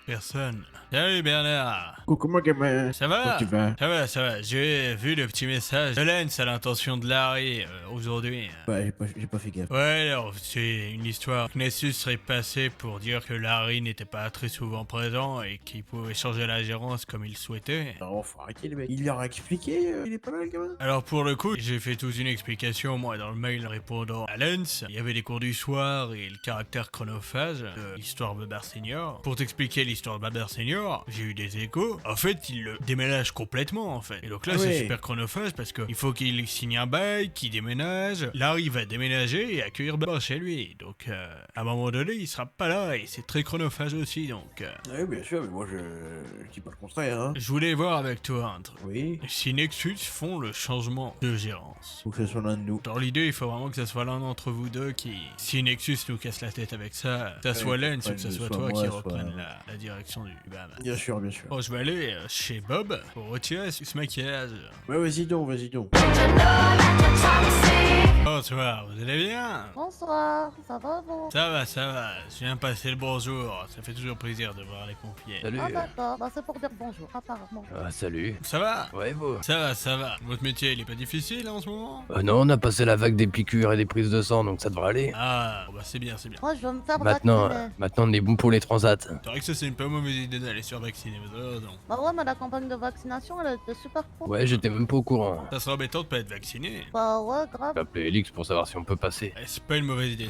Personne. Salut Bernard. Coucou mon gamin. Ça va? Comment tu vas? Ça va. J'ai vu le petit message de Lens à l'intention de Larry aujourd'hui. Ouais, j'ai pas fait gaffe. Ouais, alors, c'est une histoire. Nessus serait passé pour dire que Larry n'était pas très souvent présent et qu'il pouvait changer la gérance comme il souhaitait. Non, faut arrêter le mec. Il leur a expliqué, il est pas là le gamin? Alors pour le coup, j'ai fait toute une explication, moi, dans le mail répondant à Lens. Il y avait les cours du soir et le caractère chronophage de l'histoire de Babar Senior. Pour t'expliquer l'histoire de Babar Senior, j'ai eu des échos. En fait, il le déménage complètement, en fait. Et donc là, c'est super chronophage parce qu'il faut qu'il signe un bail, qu'il déménage. Larry va déménager et accueillir Babar chez lui. Donc, à un moment donné, il sera pas là et c'est très chronophage aussi, donc... Oui, bien sûr, mais moi je dis pas le contraire, hein. Je voulais voir avec toi un truc. Oui. Si Nexus font le changement de gérance. Faut que ce soit l'un de nous. Dans l'idée, il faut vraiment que ça soit l'un d'entre vous deux qui... Si Nexus nous casse la tête avec ça, que ça soit Lens ou que ça soit toi qui reprenne la direction du BAM. Bien sûr, bien sûr. Bon, je vais aller chez Bob pour retirer ce maquillage. Ouais, vas-y donc, vas-y donc. Bonsoir, vous allez bien? Bonsoir, ça va vous? Ça va. Je viens passer le bonjour. Ça fait toujours plaisir de voir les pompiers. Salut. Ah d'accord, bah c'est pour dire bonjour, apparemment. Ah, salut. Ça va? Ouais, vous. Ça va. Votre métier, il est pas difficile en ce moment? Non, on a passé la vague des piqûres et des prises de sang, donc ça devrait aller. Ah, bah c'est bien. Moi je veux me faire Maintenant, vacciner. maintenant on est bon pour les transats. C'est vrai que ça, c'est une pas mauvaise idée d'aller sur vacciner, vous avez raison. Bah ouais, mais la campagne de vaccination elle était super cool. Ouais, j'étais même pas au courant. Ça serait embêtant de pas être vacciné. Bah ouais, grave. J'ai appelé Elix pour savoir si on peut passer. C'est pas une mauvaise idée.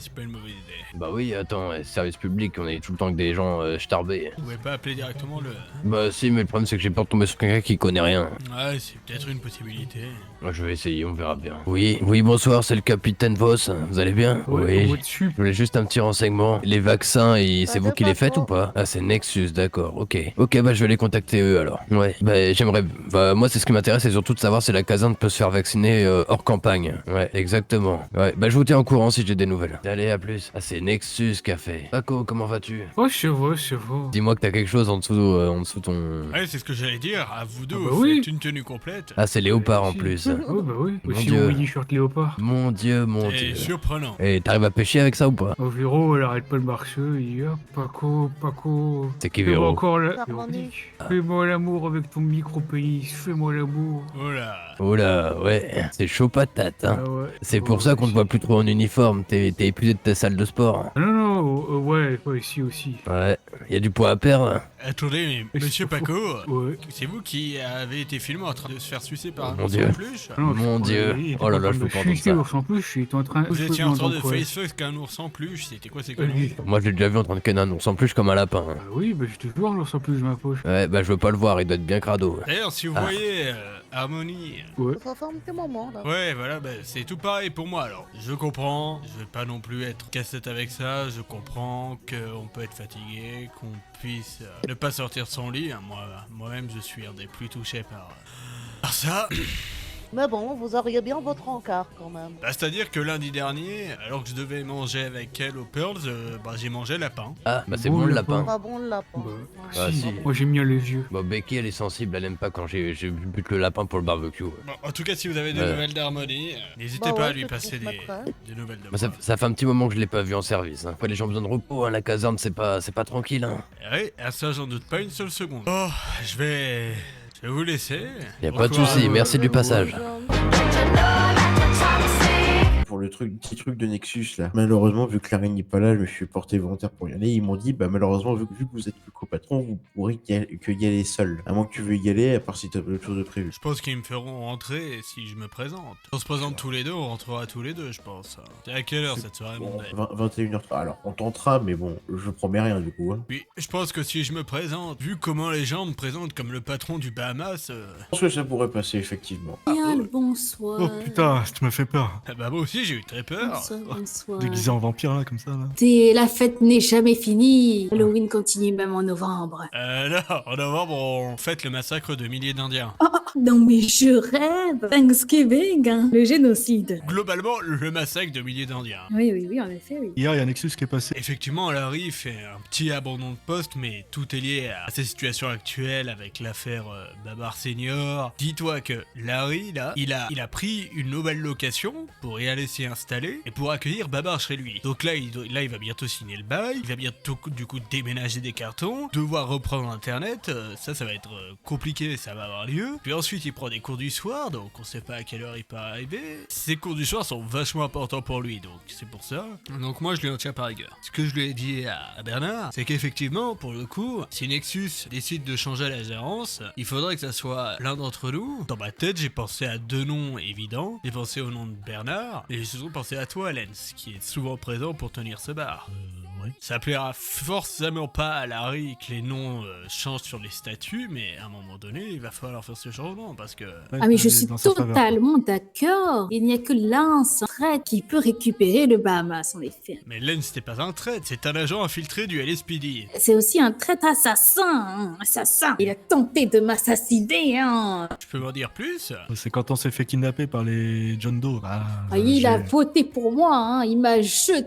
Bah oui, attends, service public, on est tout le temps avec des gens starbés. Vous pouvez pas appeler directement le... Bah si, mais le problème c'est que j'ai peur de tomber sur quelqu'un qui connaît rien. Ouais, c'est peut-être une possibilité. Moi, je vais essayer, on verra bien. Oui, bonsoir, c'est le capitaine Voss. Vous allez bien? Ouais, Oui. Je voulais juste un petit renseignement. Les vaccins, c'est vous qui les faites ou pas? Ah, c'est Nexus, d'accord, ok. Ok, bah je vais les contacter eux alors. Ouais, bah j'aimerais... Bah moi, c'est ce qui m'intéresse, c'est surtout de savoir si la caserne peut se faire vacciner hors campagne. Ouais, exactement. Ouais, bah je vous tiens au courant si j'ai des nouvelles. Allez, à plus. Ah, c'est Nexus qui a fait. Paco, comment vas-tu? Oh, je vois. Dis-moi que t'as quelque chose en dessous ton... Ouais, c'est ce que j'allais dire. À vous deux, Ah bah vous oui. faites une tenue complète. Ah, c'est Léopard en Si. plus. Oh, bah oui. Mon Aussi Dieu. mon mini short léopard. Mon dieu. C'est surprenant. Et t'arrives à pêcher avec ça ou pas? Au Véro, elle arrête pas de marcher. Il dit, ah, Paco. C'est qui Fais-moi Véro? encore la... Harmonie. Fais-moi l'amour avec ton micro-pénis. Fais-moi l'amour. Oh là. Oh là, ouais, c'est chaud patate, hein. Ah ouais. C'est pour ça qu'on te voit plus trop en uniforme, t'es épuisé de ta salle de sport. Ah, non, ouais, ici aussi. Ouais, y a du poids à perdre. Attendez, mais Et monsieur c'est Paco, Ouais. c'est vous qui avez été filmé en train de se faire sucer par un Mon ours Dieu. en peluche? Ah non, Mon Dieu. il était Oh là pas là, en je train peux pas de entendre chuter ça. l'ours en plus, il était en train... Vous étiez en train de quoi. facefuck qu'un ours en peluche, c'était quoi ces Allez. conneries? Moi je l'ai déjà vu en train de ken un ours en plus comme un lapin. Ah oui, bah je te vois l'ours en plus de ma poche. Ouais, bah je veux pas le voir, il doit être bien crado. D'ailleurs, si vous Ah. voyez Harmonie... Ouais. Ça fait un petit moment là. Ouais, voilà, bah, c'est tout pareil pour moi alors. Je comprends, je vais pas non plus être casse-tête avec ça, je comprends qu'on peut être fatigué, qu'on puisse ne pas sortir de son lit. Hein. Moi-même, je suis un des plus touchés par ça. Mais bon, vous auriez bien votre encart quand même. Bah, c'est-à-dire que lundi dernier, alors que je devais manger avec elle au Pearls, bah, j'ai mangé lapin. Ah, bah c'est Bon, bon le le lapin. Pas bon le lapin. Bah, Ouais. Ah, si. Moi j'aime bien les vieux. Bon, Becky elle est sensible, elle aime pas quand j'ai bute le lapin pour le barbecue. Bon, en tout cas, si vous avez des Ouais. nouvelles d'Harmonie, n'hésitez Bah pas à ouais, lui je passer transmettrai. des nouvelles de Bah, moi. ça fait un petit moment que je l'ai pas vu en service. Hein. Après les gens ont besoin de repos, hein. La caserne c'est pas tranquille. Hein. Oui, à ça, j'en doute pas une seule seconde. Oh, je vais vous laisser. Y a pas de Bonsoir. soucis, merci du passage. Pour le petit truc de Nexus là. Malheureusement, vu que Larry n'est pas là, je me suis porté volontaire pour y aller. Ils m'ont dit, bah malheureusement, vu que vous êtes le copatron, vous pourrez y aller seul. À moins que tu veuilles y aller, à part si t'as autre chose de prévu. Je pense qu'ils me feront rentrer si je me présente. Si on se présente tous les deux, on rentrera tous les deux, je pense. C'est à quelle heure cette soirée, mon mec? 21h30. Alors, on tentera, mais bon, je promets rien du coup. Hein. Oui, je pense que si je me présente, vu comment les gens me présentent comme le patron du Bahamas, Je pense que ça pourrait passer, effectivement. Bien le bonsoir. Oh putain, tu m'as fait peur. bah moi aussi j'ai eu très peur. Bonsoir. Déguisé en vampire là, comme ça là. La fête n'est jamais finie. Halloween continue même en novembre. Là, en novembre, on fête le massacre de milliers d'Indiens. Oh, oh, Non mais je rêve. Thanksgiving, hein, le génocide. Globalement, le massacre de milliers d'Indiens. Oui, en effet, oui. Hier, il y a Nexus qui est passé. Effectivement, Larry fait un petit abandon de poste, mais tout est lié à sa situation actuelle avec l'affaire Babar Senior. Dis-toi que Larry, là, il a pris une nouvelle location pour y aller s'y installer et pour accueillir Babar chez lui. Donc là, il va bientôt signer le bail, il va bientôt du coup déménager des cartons, devoir reprendre Internet, ça va être compliqué, ça va avoir lieu. Puis ensuite, il prend des cours du soir, donc on sait pas à quelle heure il peut arriver. Ces cours du soir sont vachement importants pour lui, donc c'est pour ça. Donc moi, je lui en tiens par rigueur. Ce que je lui ai dit à Bernard, c'est qu'effectivement, pour le coup, si Nexus décide de changer la gérance, il faudrait que ça soit l'un d'entre nous. Dans ma tête, j'ai pensé à deux noms évidents. J'ai pensé au nom de Bernard, et j'ai surtout pensé à toi, Lens, qui est souvent présent pour tenir ce bar. Ouais. Ça plaira forcément pas à Larry que les noms changent sur les statuts, mais à un moment donné, il va falloir faire ce changement parce que... Ah mais je suis totalement d'accord. Il n'y a que Lance, traître, qui peut récupérer le Bahamas, en effet. Mais Lens, c'était pas un traître, c'est un agent infiltré du LSPD. C'est aussi un traître assassin, hein, assassin. Il a tenté de m'assassiner, hein. Tu peux m'en dire plus? C'est quand on s'est fait kidnapper par les John Doe. Il a voté pour moi, hein. Il m'a jeté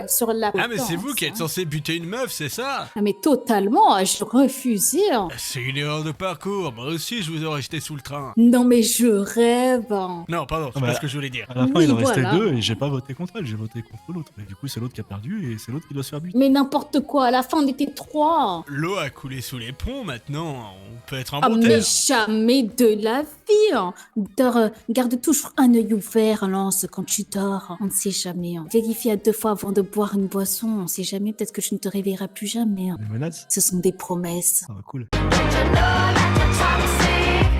sur la Ah mais c'est vous potence, qui êtes censé buter une meuf, c'est ça? Ah mais totalement, je refusais. Hein. C'est une erreur de parcours, moi aussi je vous aurais jeté sous le train. Non mais je rêve. Hein. Non, pardon, c'est Ah bah, pas ce que je voulais dire. À la fin, Oui, il en restait voilà. deux et j'ai pas voté contre elle, j'ai voté contre l'autre. Et du coup, c'est l'autre qui a perdu et c'est l'autre qui doit se faire buter. Mais n'importe quoi, à la fin on était 3. L'eau a coulé sous les ponts, maintenant on peut être en Ah bon mais terme. jamais de la vie. Hein. Garde toujours un œil ouvert, Lance, quand tu dors. On ne sait jamais. Hein. Vérifie à 2 fois avant de boire une boisson. On sait jamais, peut-être que je ne te réveillerai plus jamais. Hein. Les menaces. Ce sont des promesses. Ah, cool.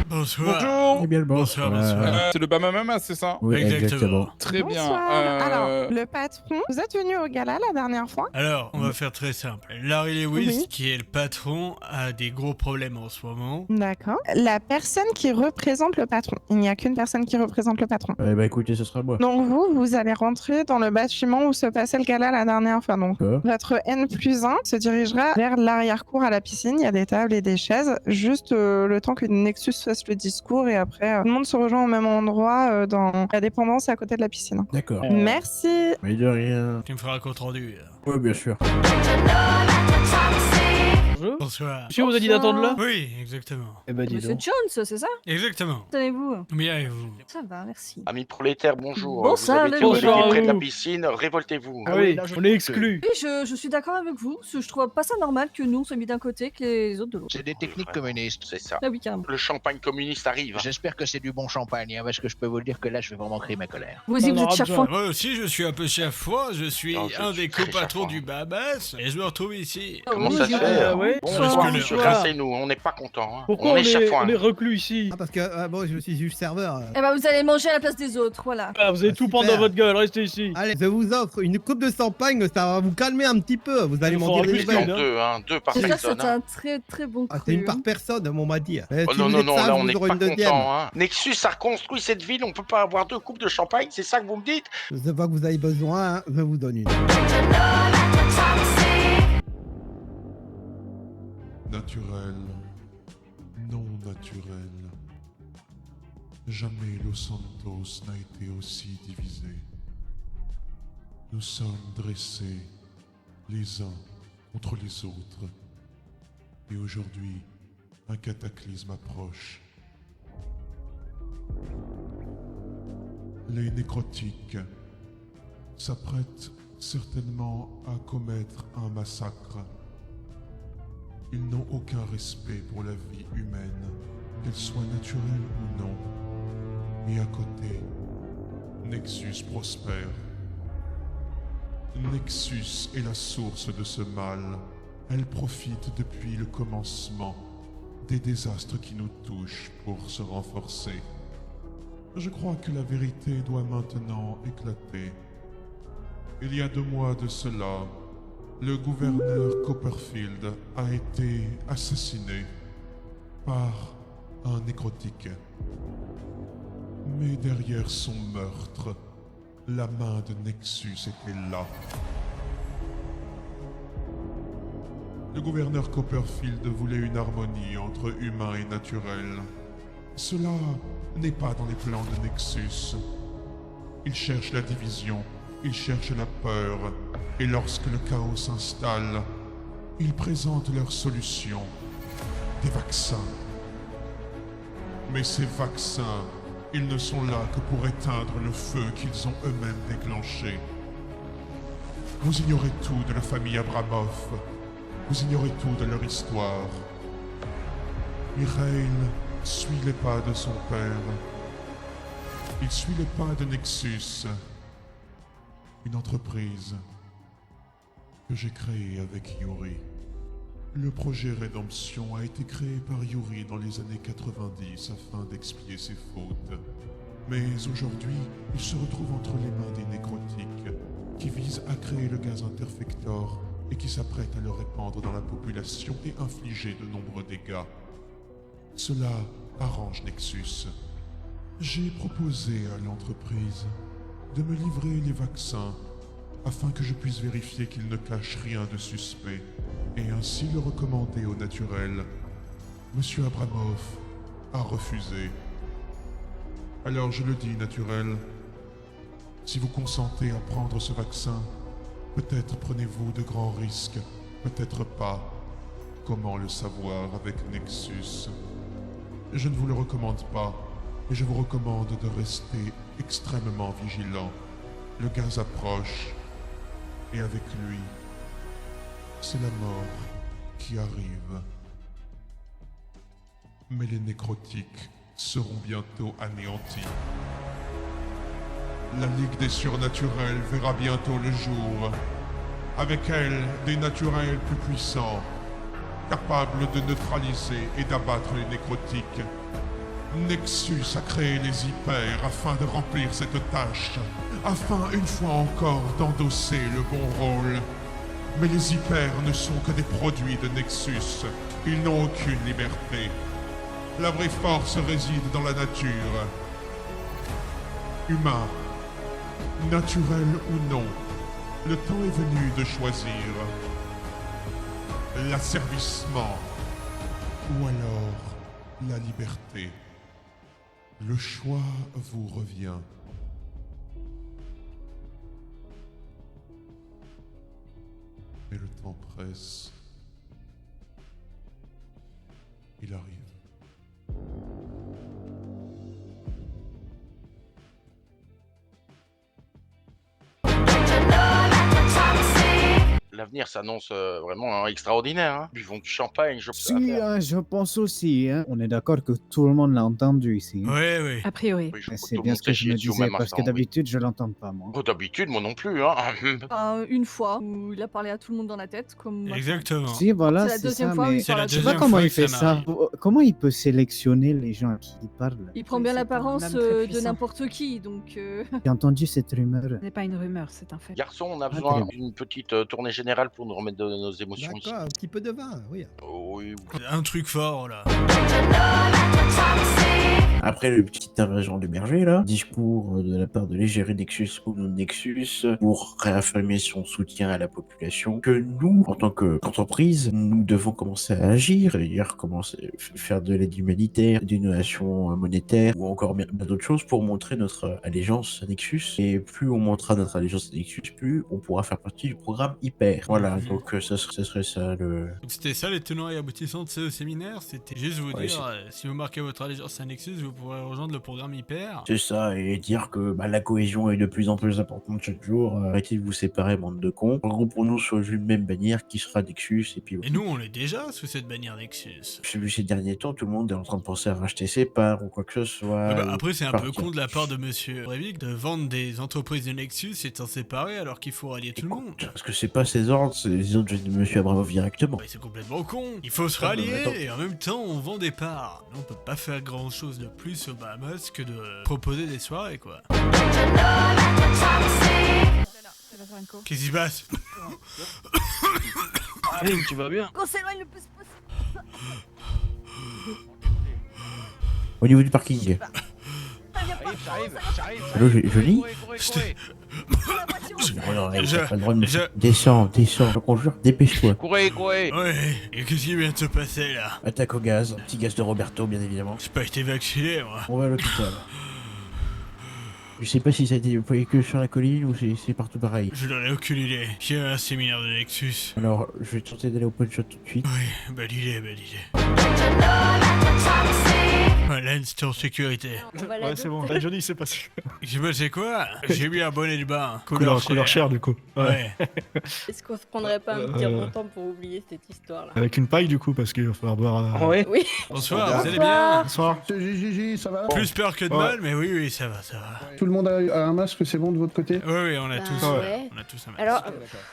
Bonsoir. Bonjour. Eh bien le Bonsoir, bonsoir. C'est le Bamamama, c'est ça? Oui, Exactement. exactement. Très bien. Bonsoir. Alors, le patron, vous êtes venu au gala la dernière fois? Alors, on va faire très simple. Larry Lewis, Oui. qui est le patron, a des gros problèmes en ce moment. D'accord. La personne qui représente le patron. Il n'y a qu'une personne qui représente le patron. Bah écoutez, ce sera moi. Donc vous allez rentrer dans le bâtiment où se passait le gala la dernière fois. Donc D'accord. votre N+1 se dirigera vers l'arrière-cour à la piscine. Il y a des tables et des chaises. Juste le temps que Nexus fasse le discours et après tout le monde se rejoint au même endroit dans la dépendance à côté de la piscine. D'accord. Merci. Mais de rien. Tu me feras un compte rendu. Oui, bien sûr. Bonjour. Bonsoir. Monsieur vous a dit d'attendre là? Oui, exactement. Eh ben dis Monsieur donc. Jones, c'est ça? Exactement. Tenez-vous. Bien et vous? Ça va, merci. Amis prolétaires, bonjour. Bonsoir, vous avez été les relégués bonsoir. près de la piscine, révoltez-vous. Ah oui, on est exclus. Oui, je suis d'accord avec vous. Parce que je trouve pas ça normal que nous on soit mis d'un côté que les autres de l'autre. C'est des techniques communistes. C'est ça. Ah oui, carrément. Le champagne communiste arrive. J'espère que c'est du bon champagne, hein, parce que je peux vous le dire que là, je vais vraiment crier ma colère. Vous aussi, vous êtes chafouin. Moi aussi, je suis un peu chafouin. Je suis Non, je un suis des très copatrons chafouin. du Babas et je me retrouve ici. Comment oui, ça se je- fait ouais. Bon, Parce que le- monsieur, rincez-nous, on n'est pas contents. Hein. Pourquoi on est chafouin. on est reclus ici? Ah parce que bon je suis juste serveur. Eh ben vous allez manger à la place des autres, voilà. Ah, vous allez Ah, tout prendre super. dans votre gueule, restez ici. Allez, je vous offre une coupe de champagne, ça va vous calmer un petit peu. Vous allez Il m'en faudra dire des plus En nouvelles. qu'une, deux, hein, deux par J'espère que personne. c'est Hein. un très très bon Ah, cru. c'est une par personne, on m'a dit. Oh Si non, vous non, êtes non, sage, là vous on n'est aurez pas une deuxième. content. Hein. Nexus a reconstruit cette ville, on peut pas avoir deux coupes de champagne, c'est ça que vous me dites? Je sais pas que vous avez besoin, hein, je vous donne une. Naturel, non naturel. Jamais Los Santos n'a été aussi divisé. Nous sommes dressés les uns contre les autres. Et aujourd'hui, un cataclysme approche. Les nécrotiques s'apprêtent certainement à commettre un massacre. Ils n'ont aucun respect pour la vie humaine, qu'elle soit naturelle ou non. Et à côté, Nexus prospère. Nexus est la source de ce mal. Elle profite depuis le commencement des désastres qui nous touchent pour se renforcer. Je crois que la vérité doit maintenant éclater. Il y a 2 mois de cela, le gouverneur Copperfield a été assassiné par un nécrotique. Mais derrière son meurtre, la main de Nexus était là. Le gouverneur Copperfield voulait une harmonie entre humain et naturel. Cela n'est pas dans les plans de Nexus. Il cherche la division, il cherche la peur, et lorsque le chaos s'installe, ils présentent leur solution, des vaccins. Mais ces vaccins, ils ne sont là que pour éteindre le feu qu'ils ont eux-mêmes déclenché. Vous ignorez tout de la famille Abramov, vous ignorez tout de leur histoire. Mikhail suit les pas de son père. Il suit les pas de Nexus, une entreprise que j'ai créée avec Yuri. Le projet Rédemption a été créé par Yuri dans les années 90 afin d'expier ses fautes. Mais aujourd'hui, il se retrouve entre les mains des nécrotiques qui visent à créer le gaz Interfector et qui s'apprêtent à le répandre dans la population et infliger de nombreux dégâts. Cela arrange Nexus. J'ai proposé à l'entreprise de me livrer les vaccins afin que je puisse vérifier qu'ils ne cachent rien de suspect et ainsi le recommander au naturel. Monsieur Abramov a refusé. Alors je le dis, naturel, si vous consentez à prendre ce vaccin, peut-être prenez-vous de grands risques, peut-être pas. Comment le savoir avec Nexus? Je ne vous le recommande pas, et je vous recommande de rester extrêmement vigilant. Le gaz approche, et avec lui, c'est la mort qui arrive. Mais les nécrotiques seront bientôt anéantis. La Ligue des Surnaturels verra bientôt le jour. Avec elle, des naturels plus puissants, capables de neutraliser et d'abattre les nécrotiques. Nexus a créé les hypers afin de remplir cette tâche, afin une fois encore d'endosser le bon rôle. Mais les hypers ne sont que des produits de Nexus. Ils n'ont aucune liberté. La vraie force réside dans la nature. Humain, naturel ou non, le temps est venu de choisir. L'asservissement ou alors la liberté. Le choix vous revient. Mais le temps presse. Il arrive. L'avenir s'annonce vraiment extraordinaire. Hein. Buvons du champagne, Si, je pense aussi. Hein. On est d'accord que tout le monde l'a entendu ici. Oui, oui. A priori. C'est bien ce que je me disais, parce que d'habitude, je l'entends pas, moi. Oh, d'habitude, moi non plus. Hein. Une fois où il a parlé à tout le monde dans la tête, comme. Exactement. Si, voilà, C'est la c'est deuxième ça, fois où mais il parle à je tout sais le pas monde. comment il fait ça. Comment il peut sélectionner les gens à qui il parle? Il prend bien l'apparence homme très de puissant. n'importe qui, donc. J'ai entendu cette rumeur. Ce n'est pas une rumeur, c'est un fait. Garçon, on a très besoin bien. d'une petite tournée générale pour nous remettre de nos émotions ici. D'accord, un petit peu de vin, oui. Oui. Un truc fort là. Après le petit invasion du berger, là, discours de la part de l'égérie Nexus ou non Nexus pour réaffirmer son soutien à la population, que nous, en tant qu'entreprise, nous devons commencer à agir, c'est-à-dire commencer à faire de l'aide humanitaire, des donations monétaires ou encore bien d'autres choses pour montrer notre allégeance à Nexus. Et plus on montrera notre allégeance à Nexus, plus on pourra faire partie du programme Hyper. Voilà, donc ça serait ça le... Donc c'était ça les tenants et aboutissants de ce séminaire, c'était juste vous Ouais, dire, si vous marquez votre allégeance à Nexus, vous pourrez rejoindre le programme Hyper. C'est ça, et dire que la cohésion est de plus en plus importante chaque jour. Arrêtez de vous séparer, bande de cons. Regroupons-nous sous une même bannière qui sera Nexus, et puis... Et nous on est déjà sous cette bannière Nexus. J'ai vu ces derniers temps, tout le monde est en train de penser à racheter ses parts ou quoi que ce soit. Après c'est un peu partir. con de la part de monsieur Breivik de vendre des entreprises de Nexus et de s'en séparer alors qu'il faut rallier tout le monde. Parce que c'est pas ses ordres, c'est les ordres de monsieur Abramov directement. C'est complètement con. Il faut se Ah, rallier mais attends. et en même temps on vend des parts. Nous, on peut pas faire grand chose de plus aux Bahamas que de proposer des soirées quoi. Qu'est-ce qui se passe? Allez, tu vas bien? Qu'on s'éloigne le plus possible. Au niveau du parking. Viens pas Allô, Johnny? Courez. Non, t'as pas le droit de me... Descends, je conjure, dépêche-toi. Courez. Ouais, et qu'est-ce qui vient de se passer là? Attaque au gaz, petit gaz de Roberto, bien évidemment. J'ai pas été vacciné, moi. On va à l'hôpital. Je sais pas si ça a été déployé que sur la colline ou c'est partout pareil. Je n'en ai aucune idée. J'ai un séminaire de Nexus. Alors, je vais tenter d'aller au point shot tout de suite. Oui, belle idée. Lens, t'es en sécurité. Ouais, c'est bon. Là, Johnny, c'est passé. J'ai passé quoi? J'ai mis un bonnet de bain. Couleur chair, du coup. Ouais. Est-ce qu'on se prendrait pas un petit remontant pour oublier cette histoire-là? Avec une paille, du coup, parce qu'il va falloir boire. Oui. Bonsoir, vous allez bien? Bonsoir. Gigi, ça va? Plus peur que de mal, mais oui, ça va. Tout le monde a un masque, c'est bon de votre côté? Oui, on a tous. Ouais. On a tous un masque. Alors,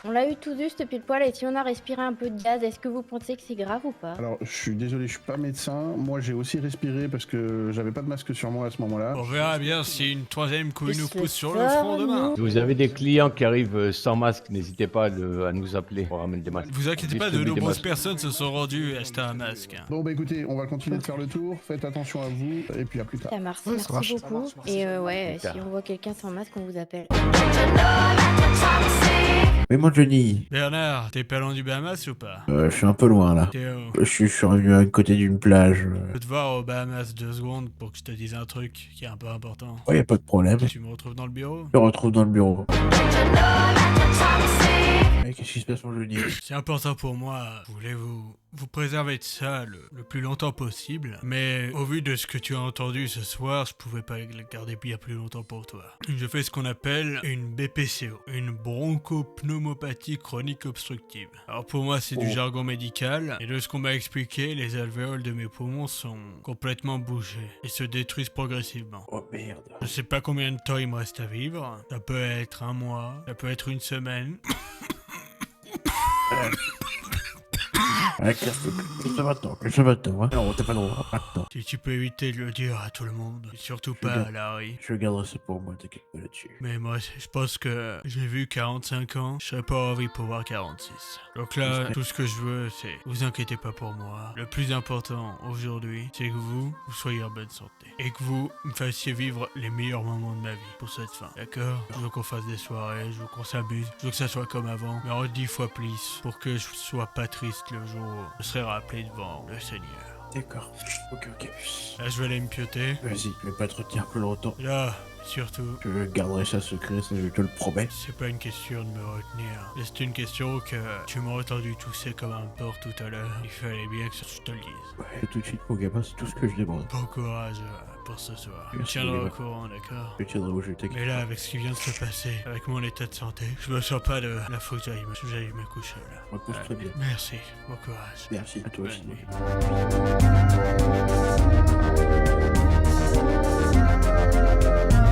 on l'a eu tout juste pile poil, et si on a respiré un peu de gaz, est-ce que vous pensez que c'est grave ou pas? Alors, je suis désolé, je suis pas médecin. Moi, j'ai aussi respiré parce que j'avais pas de masque sur moi à ce moment-là. On verra bien si une troisième couille nous pousse sur le front demain. Si vous avez des clients qui arrivent sans masque, n'hésitez pas à nous appeler pour ramener des masques. Vous inquiétez pas, de nombreuses personnes se sont rendues acheter un masque. Bon, bah écoutez, on va continuer de faire le tour. Faites attention à vous, et puis à plus tard. Ça marche, merci beaucoup. Et ouais, si on voit quelqu'un sans masque, on vous appelle. Mais moi, Johnny. Bernard, t'es pas loin du Bahamas ou pas? Je suis un peu loin là. T'es où? Je suis revenu à côté d'une plage. Je peux te voir au Bahamas 2 secondes pour que je te dise un truc qui est un peu important. Ouais, y a pas de problème. Tu me retrouves dans le bureau? Je me retrouve dans le bureau. Qu'est-ce qui se passe, mon Johnny? C'est important pour moi. Je voulais vous préserver de ça le plus longtemps possible. Mais au vu de ce que tu as entendu ce soir, je pouvais pas le garder bien plus longtemps pour toi. Je fais ce qu'on appelle une BPCO, une bronchopneumopathie chronique obstructive. Alors pour moi, c'est du jargon médical. Et de ce qu'on m'a expliqué, les alvéoles de mes poumons sont complètement bougés et se détruisent progressivement. Oh merde. Je sais pas combien de temps il me reste à vivre. Ça peut être un mois, ça peut être une semaine. Je maintenant, hein. Non, t'as pas le droit, maintenant. Si tu peux éviter de le dire à tout le monde, et surtout pas à Larry. Je garderai ça pour moi, t'inquiète pas là-dessus. Mais moi, je pense que j'ai vu 45 ans, je serais pas envie pour voir 46. Donc là, tout ce que je veux, c'est, vous inquiétez pas pour moi. Le plus important aujourd'hui, c'est que vous soyez en bonne santé. Et que vous me fassiez vivre les meilleurs moments de ma vie pour cette fin. D'accord? Je veux qu'on fasse des soirées, je veux qu'on s'amuse, je veux que ça soit comme avant, mais en 10 fois plus, pour que je sois pas triste le jour où je serai rappelé devant le Seigneur. D'accord. Ok. Là, je vais aller me pioter. Vas-y, je vais pas te retenir plus longtemps. Là, surtout, Je garderai ça secret, ça je te le promets. c'est pas une question de me retenir. C'est une question que tu m'as entendu tousser comme un porc tout à l'heure. Il fallait bien que je te le dise. Ouais, tout de suite, mon gamin, c'est tout ce que je demande. Bon courage pour ce soir. Je Merci, tiendrai au Oliver. courant, d'accord? Je tiendrai au jeu, t'inquiète. Mais là, avec ce qui vient de se passer, avec mon état de santé, je me sens pas de la faut que j'aille me coucher là. Repose très bien. Merci, bon courage. Merci, à toi aussi. Bonne nuit.